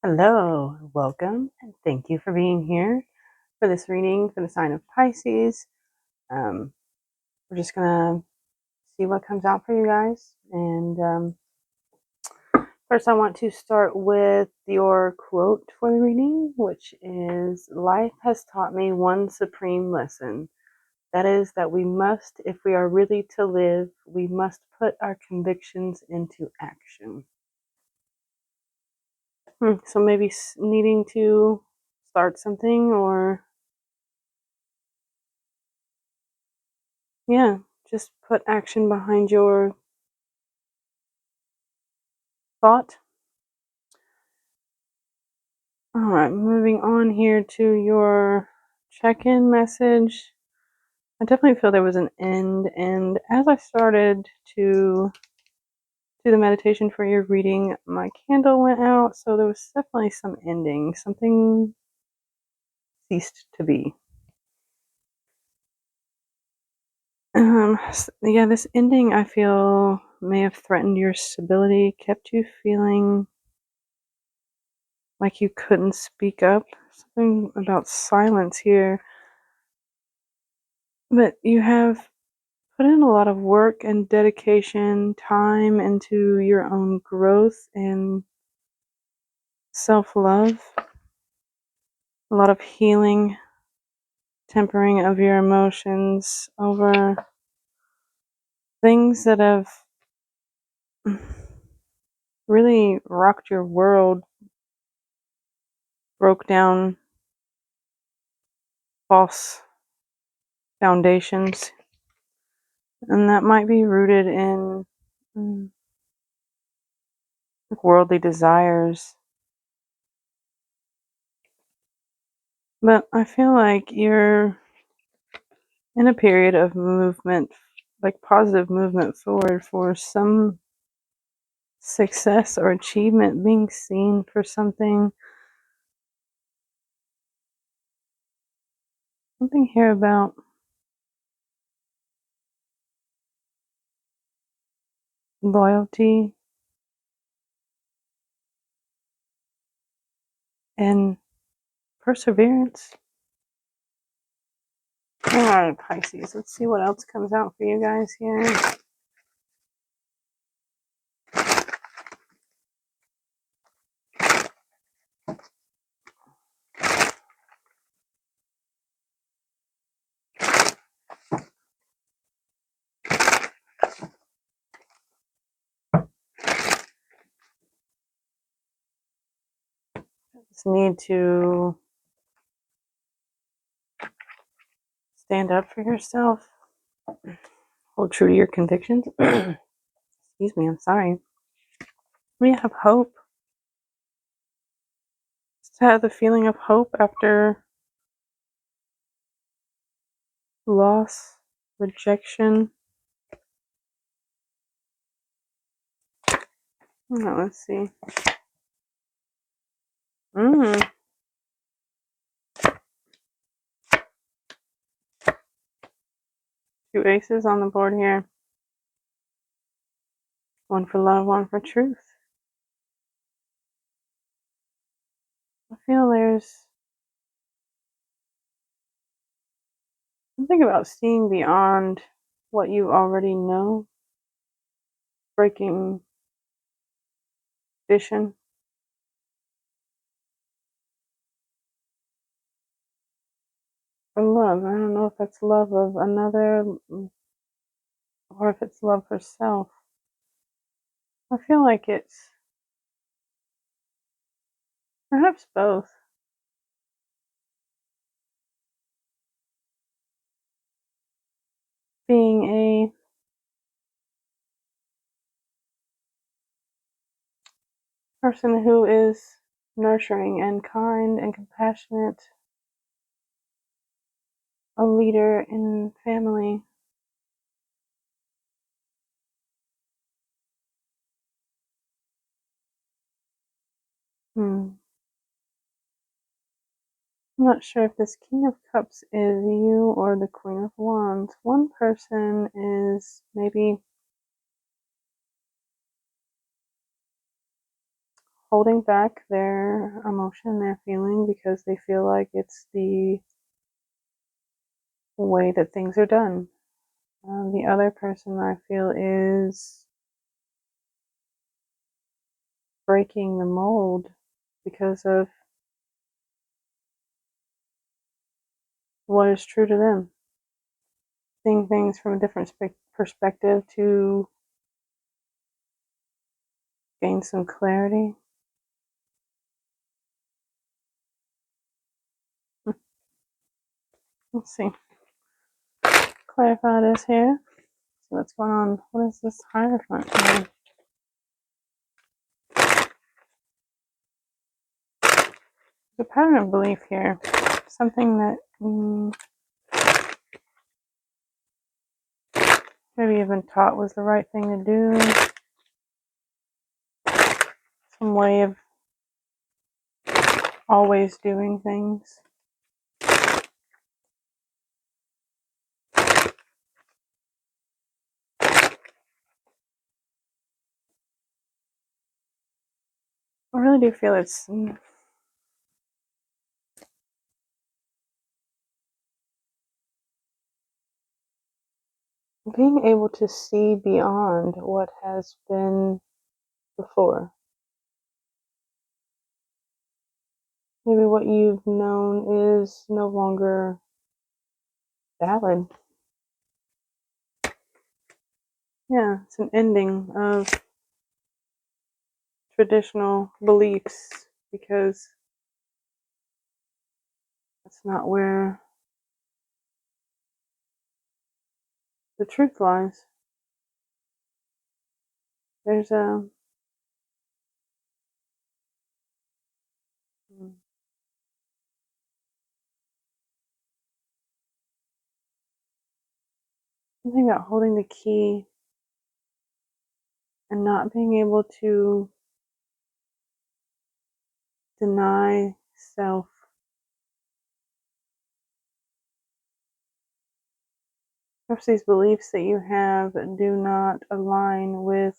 Hello, welcome, and thank you for being here for this reading for the sign of Pisces. Um, we're just gonna see what comes out for you guys. And first, I want to start with your quote for the reading, which is "Life has taught me one supreme lesson. That is that we must, if we are really to live, we must put our convictions into action." So maybe needing to start something or yeah, just put action behind your thought. All right, moving on here to your check-in message. I definitely feel there was an end, and as I started to do the meditation for your reading, my candle went out, so there was definitely some ending. Something ceased to be. Yeah, this ending I feel may have threatened your stability, kept you feeling like you couldn't speak up. Something about silence here. But you have put in a lot of work and dedication, time into your own growth and self love, a lot of healing, tempering of your emotions over things that have really rocked your world, broke down false foundations, and that might be rooted in mm, worldly desires. But I feel like you're in a period of movement, like positive movement forward for some success or achievement being seen for something here about loyalty and perseverance. All right, Pisces, let's see what else comes out for you guys here. Just need to stand up for yourself, hold true to your convictions. Excuse me, I'm sorry. We have hope. Just have the feeling of hope after loss, rejection. Oh, let's see. Two aces on the board here. One for love, one for truth. I feel there's something about seeing beyond what you already know, breaking tradition. For love, I don't know if that's love of another or if it's love for self. I feel like it's perhaps both. Being a person who is nurturing and kind and compassionate, a leader in family. I'm not sure if this King of Cups is you or the Queen of Wands. One person is maybe holding back their emotion, their feeling, because they feel like it's the way that things are done. The other person I feel is breaking the mold because of what is true to them. Seeing things from a different perspective to gain some clarity. Let's see. Clarify this here. So what's going on? What is this Hierophant here? The pattern of belief here. Something that maybe you've been taught was the right thing to do. Some way of always doing things. I really do feel it's being able to see beyond what has been before. Maybe what you've known is no longer valid. Yeah, it's an ending of traditional beliefs because that's not where the truth lies. There's something about holding the key and not being able to deny self. Perhaps these beliefs that you have do not align with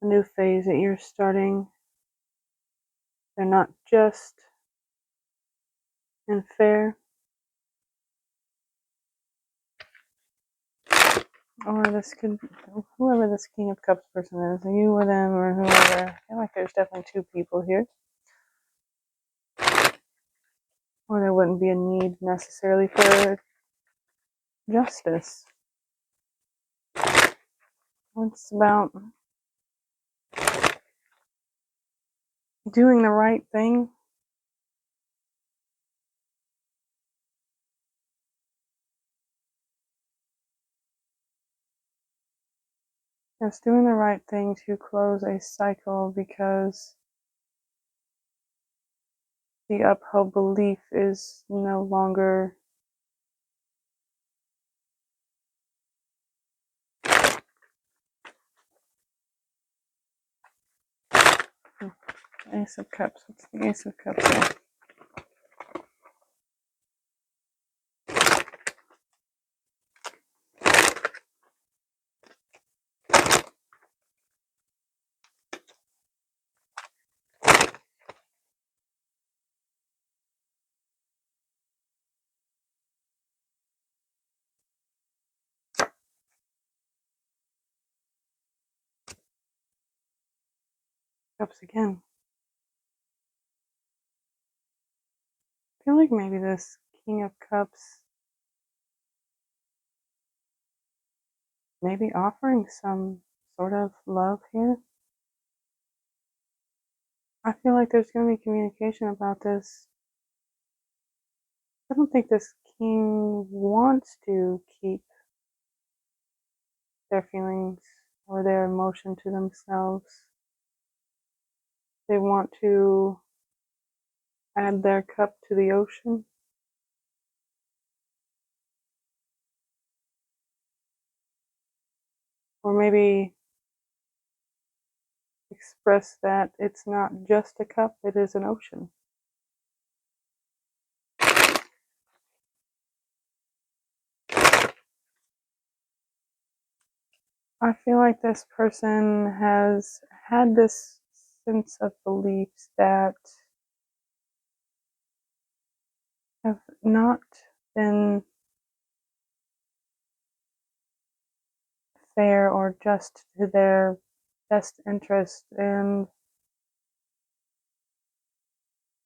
a new phase that you're starting. They're not just and fair. Or this could, whoever this King of Cups person is, you or them or whoever. I feel like there's definitely two people here. Or there wouldn't be a need necessarily for justice. It's about doing the right thing. It's doing the right thing to close a cycle because the upheld belief is no longer Ace of Cups. What's the Ace of Cups here? Cups again. I feel like maybe this King of Cups maybe offering some sort of love here. I feel like there's going to be communication about this. I don't think this king wants to keep their feelings or their emotion to themselves. They want to add their cup to the ocean. Or maybe express that it's not just a cup, it is an ocean. I feel like this person has had this sense of beliefs that have not been fair or just to their best interest, and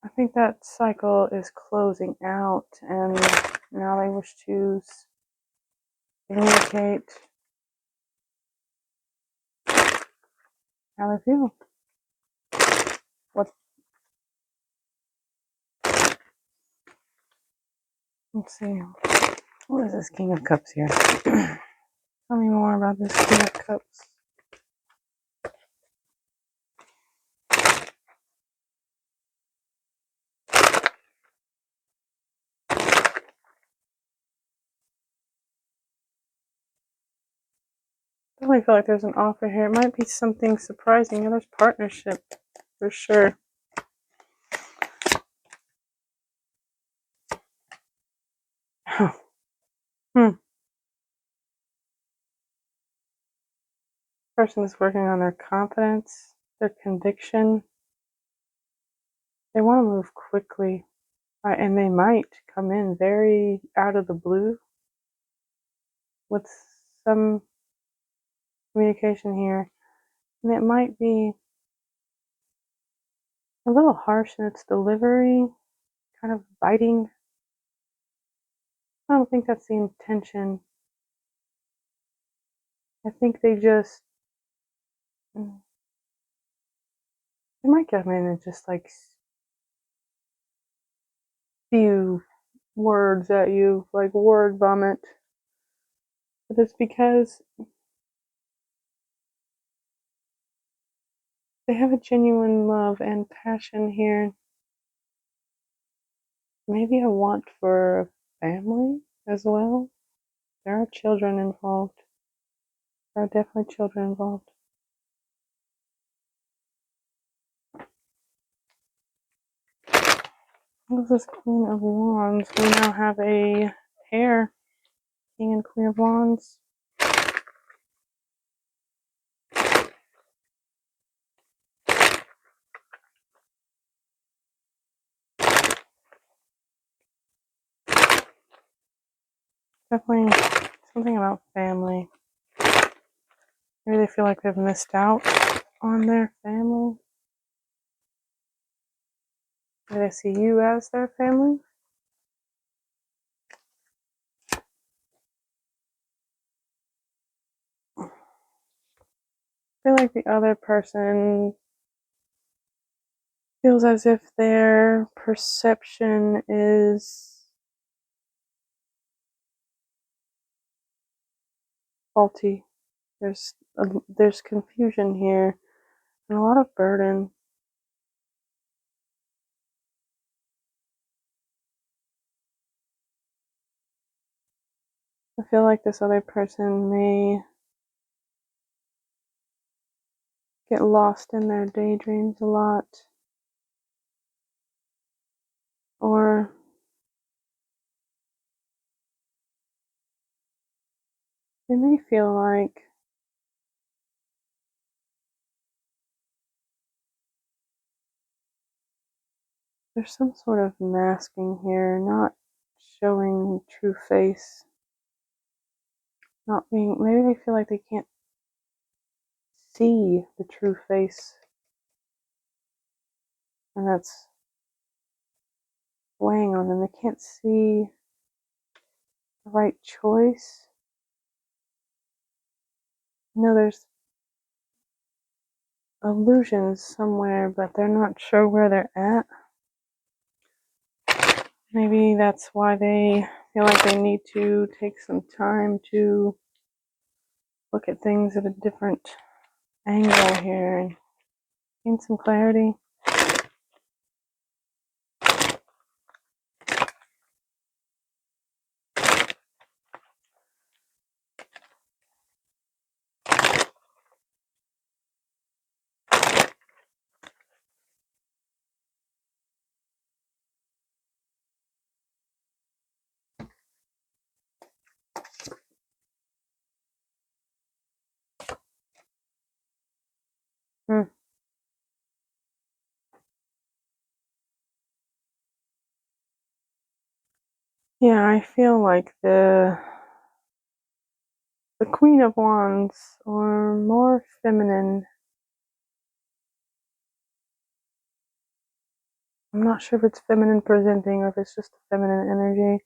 I think that cycle is closing out, and now they wish to communicate how they feel. Let's see. What is this King of Cups here? Tell me more about this King of Cups. I definitely feel like there's an offer here. It might be something surprising. Yeah, there's partnership for sure. Person is working on their confidence, their conviction. They want to move quickly, and they might come in very out of the blue with some communication here. And it might be a little harsh in its delivery, kind of biting. I don't think that's the intention. I think they might come in and just like spew words at you, like word vomit. But it's because they have a genuine love and passion here. Maybe a want for a family as well. There are children involved. There are definitely children involved. What is this Queen of Wands? We now have a pair, King and Queen of Wands. Definitely something about family. Maybe they feel like they've missed out on their family. Maybe they see you as their family. I feel like the other person feels as if their perception is faulty. There's confusion here and a lot of burden. I feel like this other person may get lost in their daydreams a lot, or they may feel like there's some sort of masking here, not showing true face, not being, maybe they feel like they can't see the true face, and that's weighing on them. They can't see the right choice. There's illusions somewhere, but they're not sure where they're at. Maybe that's why they feel like they need to take some time to look at things at a different angle here and gain some clarity. Hmm. Yeah, I feel like the Queen of Wands, or more feminine. I'm not sure if it's feminine presenting or if it's just a feminine energy.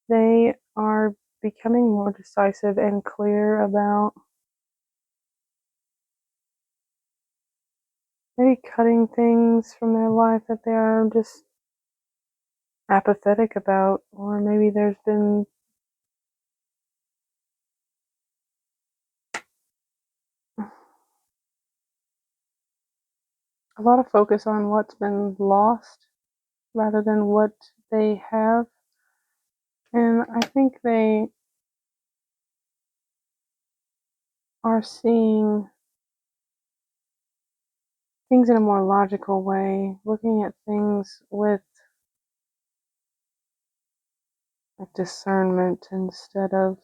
They are becoming more decisive and clear about maybe cutting things from their life that they are just apathetic about, or maybe there's been a lot of focus on what's been lost rather than what they have. And I think they are seeing things in a more logical way, looking at things with like discernment instead of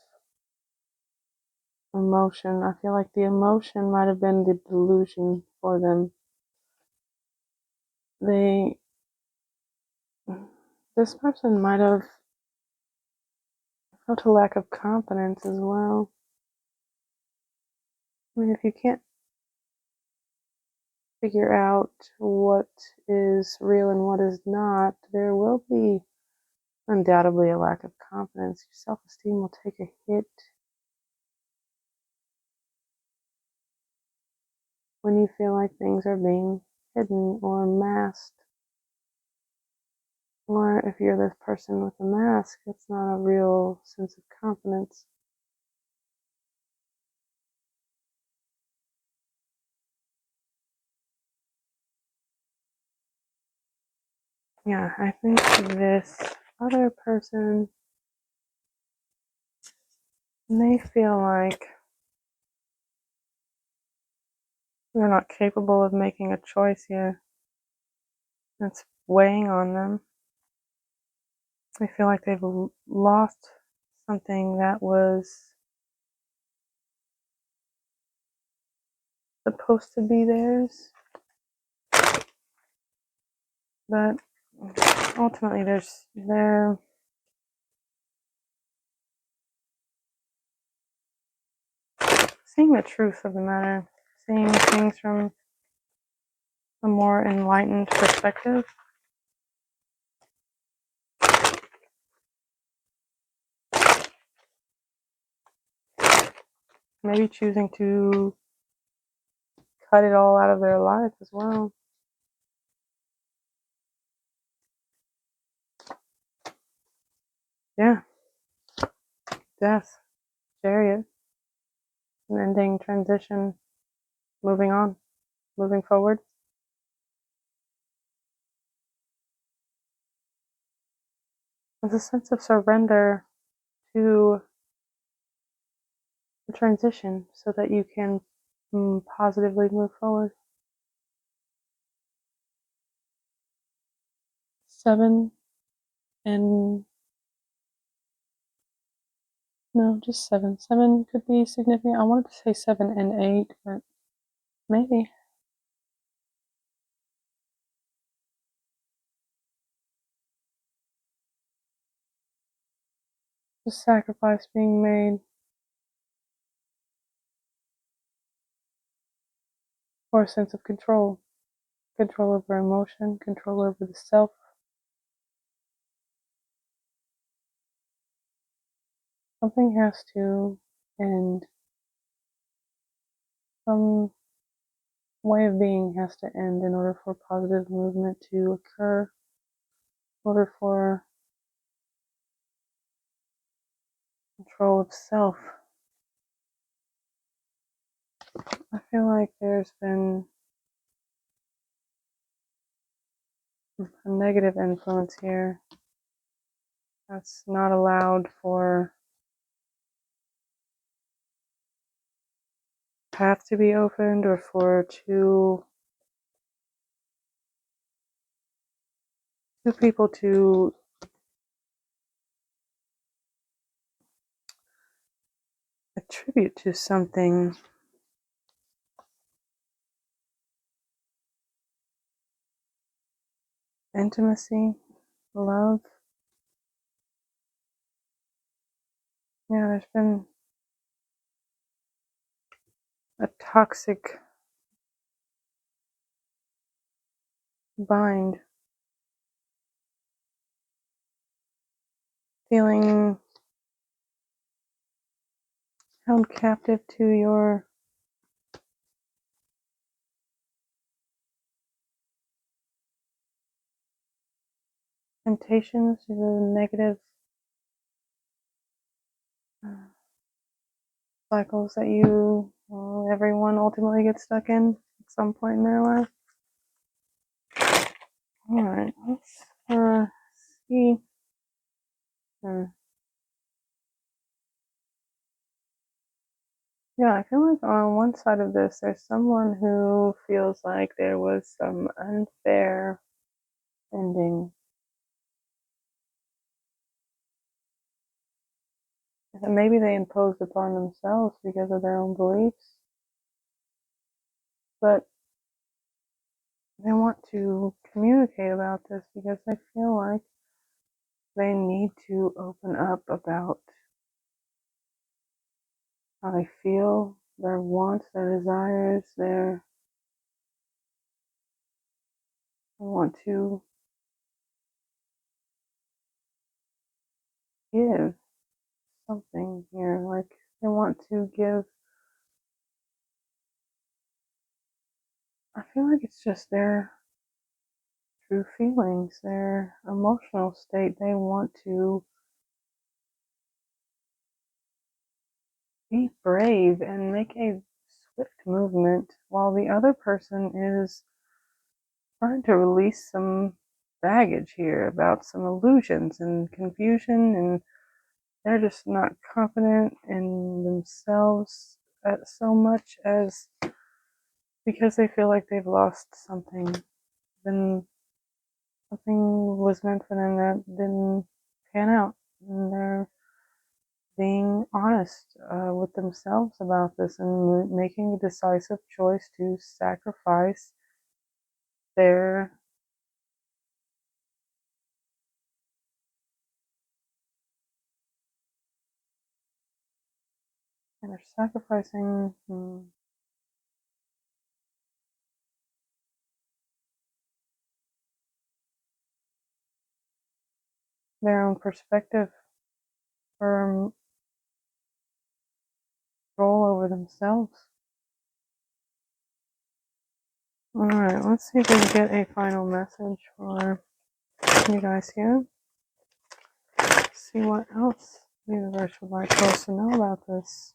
emotion. I feel like the emotion might have been the delusion for them. They, this person might have felt a lack of confidence as well. I mean, if you can't figure out what is real and what is not, there will be undoubtedly a lack of confidence. Your self-esteem will take a hit when you feel like things are being hidden or masked. Or if you're this person with a mask, it's not a real sense of confidence. Yeah, I think this other person may feel like they're not capable of making a choice yet. It's weighing on them. They feel like they've lost something that was supposed to be theirs, but ultimately they're seeing the truth of the matter, seeing things from a more enlightened perspective. Maybe choosing to cut it all out of their life as well. Yeah, death, chariot, an ending, transition, moving on, moving forward. There's a sense of surrender to the transition so that you can positively move forward. 7 and no, just 7. 7 could be significant. I wanted to say 7 and 8, but maybe. The sacrifice being made for a sense of control. Control over emotion, control over the self. Something has to end. Some way of being has to end in order for positive movement to occur, in order for control of self. I feel like there's been a negative influence here that's not allowed for path to be opened or for two people to attribute to something intimacy, love. Yeah, there's been a toxic bind, feeling held captive to your temptations, the negative cycles that everyone ultimately gets stuck in at some point in their life. All right, let's see. Yeah, I feel like on one side of this, there's someone who feels like there was some unfair ending. And maybe they imposed upon themselves because of their own beliefs, but they want to communicate about this because they feel like they need to open up about how they feel, their wants, their desires, they want to give something here, like they want to give. I feel like it's just their true feelings, their emotional state. They want to be brave and make a swift movement while the other person is trying to release some baggage here about some illusions and confusion, and they're just not confident in themselves so much as because they feel like they've lost something. Then something was meant for them that didn't pan out, and they're being honest with themselves about this and making a decisive choice to sacrifice their and they're sacrificing their own perspective for control over themselves. All right, let's see if we can get a final message for you guys here. See what else the universe would like for us to know about this.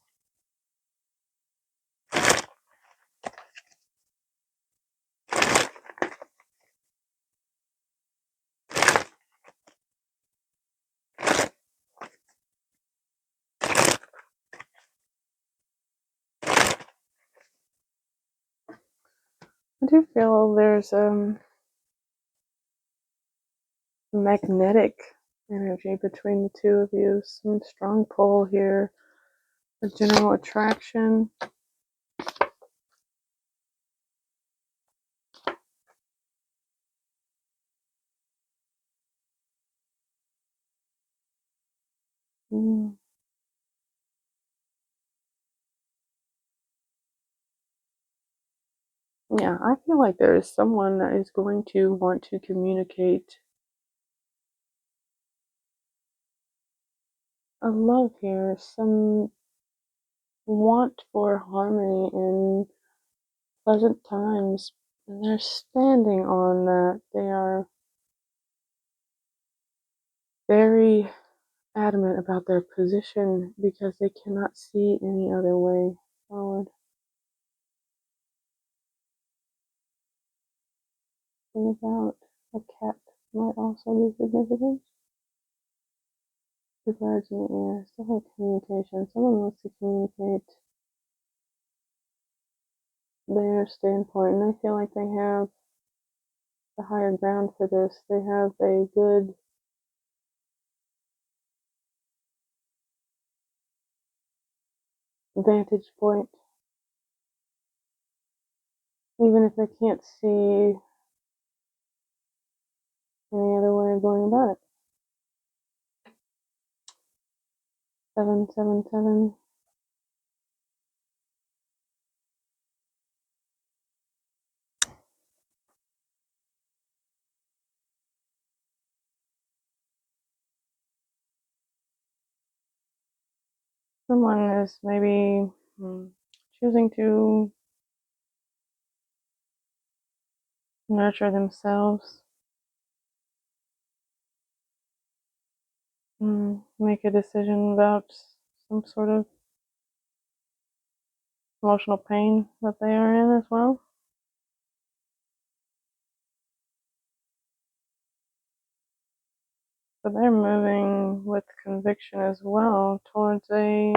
I do feel there's magnetic energy between the two of you, some strong pull here, a general attraction. Yeah, I feel like there is someone that is going to want to communicate a love here, some want for harmony and pleasant times, and they're standing on that. They are very adamant about their position because they cannot see any other way forward. Thing about a cat might also be significant. The birds in the air, stuff like communication. Someone wants to communicate their standpoint, and I feel like they have the higher ground for this. They have a good vantage point, even if they can't see any other way of going about it. 777. Someone is maybe choosing to nurture themselves, make a decision about some sort of emotional pain that they are in as well. But they're moving with conviction as well towards a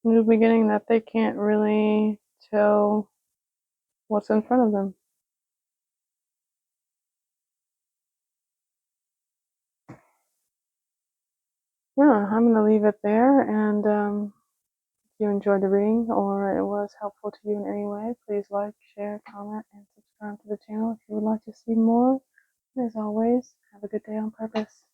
new beginning that they can't really tell what's in front of them. Yeah, I'm going to leave it there. And if you enjoyed the reading or it was helpful to you in any way, please like, share, comment, and subscribe to the channel if you would like to see more. And as always, have a good day on purpose.